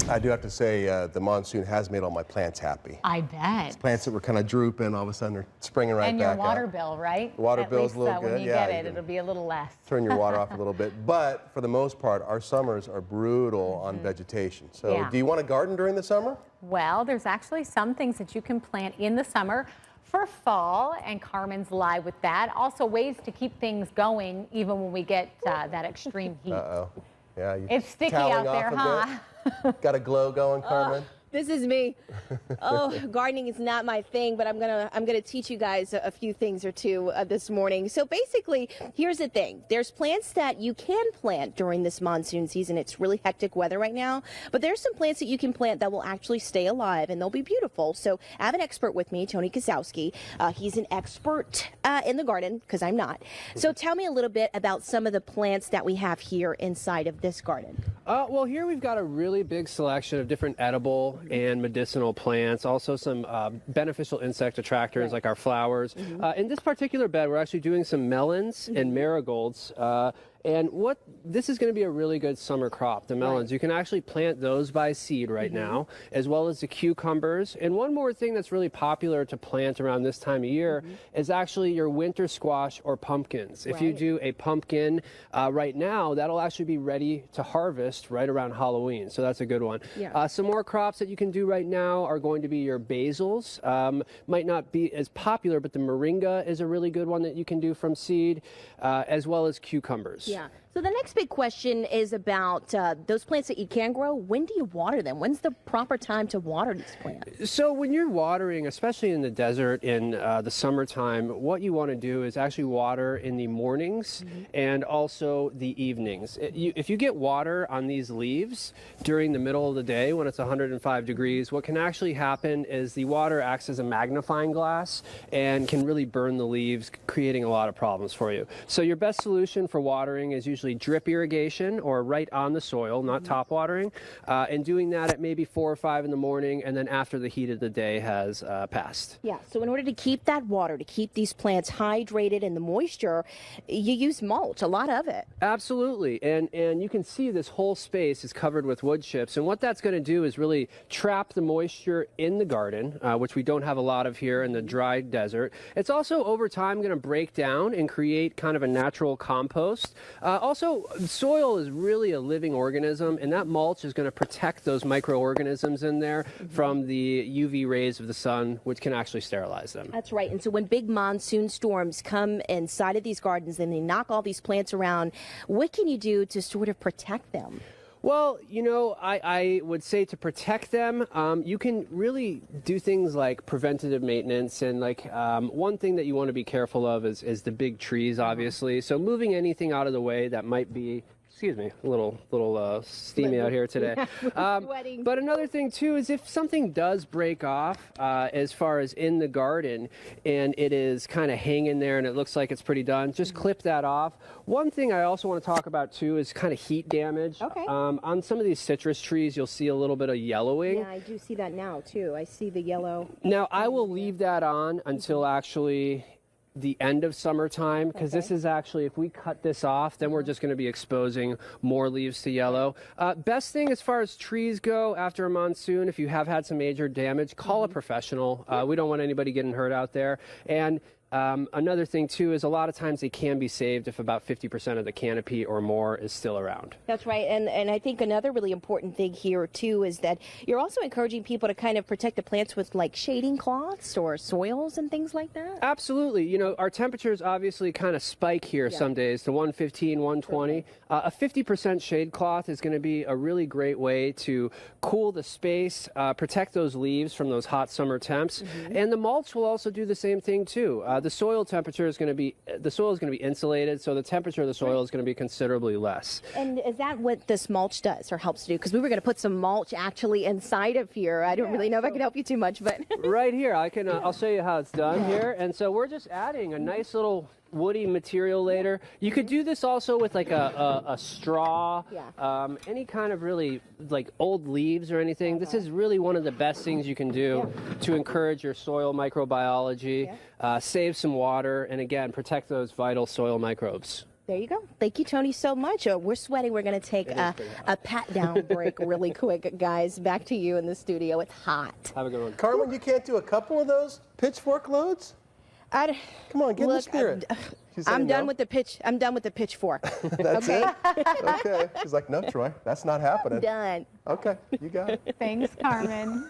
I do have to say the monsoon has made all my plants happy. I bet. Plants that were kind of drooping, all of a sudden they're springing right back up. And your water bill, right? The water bill's a little At least good. when you Yeah, get it, it'll be a little less. Turn your water off a little bit. But for the most part, our summers are brutal on vegetation. So do you want to garden during the summer? Well, there's actually some things that you can plant in the summer for fall, and Carmen's live with that. Also ways to keep things going even when we get that extreme heat. Uh-oh. Yeah, it's sticky out there, huh? Got a glow going, Carmen? This is me. Oh, gardening is not my thing, but I'm gonna teach you guys a few things or two this morning. So basically, here's the thing. There's plants that you can plant during this monsoon season. It's really hectic weather right now, but there's some plants that you can plant that will actually stay alive and they'll be beautiful. So I have an expert with me, Tony Kasowski. He's an expert in the garden, because I'm not. So tell me a little bit about some of the plants that we have here inside of this garden. Well, here we've got a really big selection of different edible and medicinal plants, also some beneficial insect attractors like our flowers. In this particular bed, we're actually doing some melons and marigolds. And this is going to be a really good summer crop, the melons. You can actually plant those by seed right now, as well as the cucumbers. And one more thing that's really popular to plant around this time of year is actually your winter squash or pumpkins. If you do a pumpkin right now, that'll actually be ready to harvest right around Halloween. So that's a good one. Some more crops that you can do right now are going to be your basils. Might not be as popular, but the moringa is a really good one that you can do from seed, as well as cucumbers. Yeah. So the next big question is about those plants that you can grow. When do you water them? When's the proper time to water these plants? So when you're watering, especially in the desert in the summertime, what you want to do is actually water in the mornings and also the evenings. If you get water on these leaves during the middle of the day when it's 105 degrees, what can actually happen is the water acts as a magnifying glass and can really burn the leaves, creating a lot of problems for you. So your best solution for watering is usually drip irrigation or right on the soil, not top watering, and doing that at maybe 4 or 5 in the morning and then after the heat of the day has passed. Yeah, so in order to keep that water, to keep these plants hydrated and the moisture, you use mulch, a lot of it. Absolutely, and you can see this whole space is covered with wood chips, and what that's going to do is really trap the moisture in the garden, which we don't have a lot of here in the dry desert. It's also over time going to break down and create kind of a natural compost. Also, soil is really a living organism, and that mulch is going to protect those microorganisms in there from the UV rays of the sun, which can actually sterilize them. That's right. And so when big monsoon storms come inside of these gardens and they knock all these plants around, what can you do to sort of protect them? Well, you know, I would say to protect them, you can really do things like preventative maintenance. And like one thing that you want to be careful of is the big trees, obviously. So moving anything out of the way that might be, excuse me, a little steamy out here today. But another thing too is if something does break off as far as in the garden and it is kind of hanging there and it looks like it's pretty done, just clip that off. One thing I also want to talk about too is kind of heat damage. On some of these citrus trees, you'll see a little bit of yellowing. Yeah, I do see that now too. I see the yellow. Now, I will leave that on until actually the end of summertime, because this is actually, if we cut this off, then we're just going to be exposing more leaves to yellow. Best thing as far as trees go after a monsoon, if you have had some major damage, call a professional. We don't want anybody getting hurt out there. And another thing too is a lot of times they can be saved if about 50% of the canopy or more is still around. That's right. And I think another really important thing here too is that you're also encouraging people to kind of protect the plants with like shading cloths or soils and things like that. Absolutely. You know, our temperatures obviously kind of spike here some days to 115, 120. A 50% shade cloth is going to be a really great way to cool the space, protect those leaves from those hot summer temps. And the mulch will also do the same thing too. The soil temperature is going to be, the soil is going to be insulated, so the temperature of the soil is going to be considerably less. And is that what this mulch does or helps to do? Because we were going to put some mulch actually inside of here. I don't really know if I can help you too much, but right here, I'll show you how it's done here. And so we're just adding a nice little woody material later. You could do this also with like a straw, any kind of really like old leaves or anything. This is really one of the best things you can do to encourage your soil microbiology, save some water, and again, protect those vital soil microbes. There you go. Thank you, Tony, so much. We're sweating. We're going to take a pat-down break really quick, guys. Back to you in the studio. It's hot. Have a good one. Carmen, you can't do a couple of those pitchfork loads? Come on, get in the spirit. I'm done with the pitch. I'm done with the pitchfork. That's it? Okay. She's like, no, Troy, that's not happening. Done. Okay, you got it. Thanks, Carmen.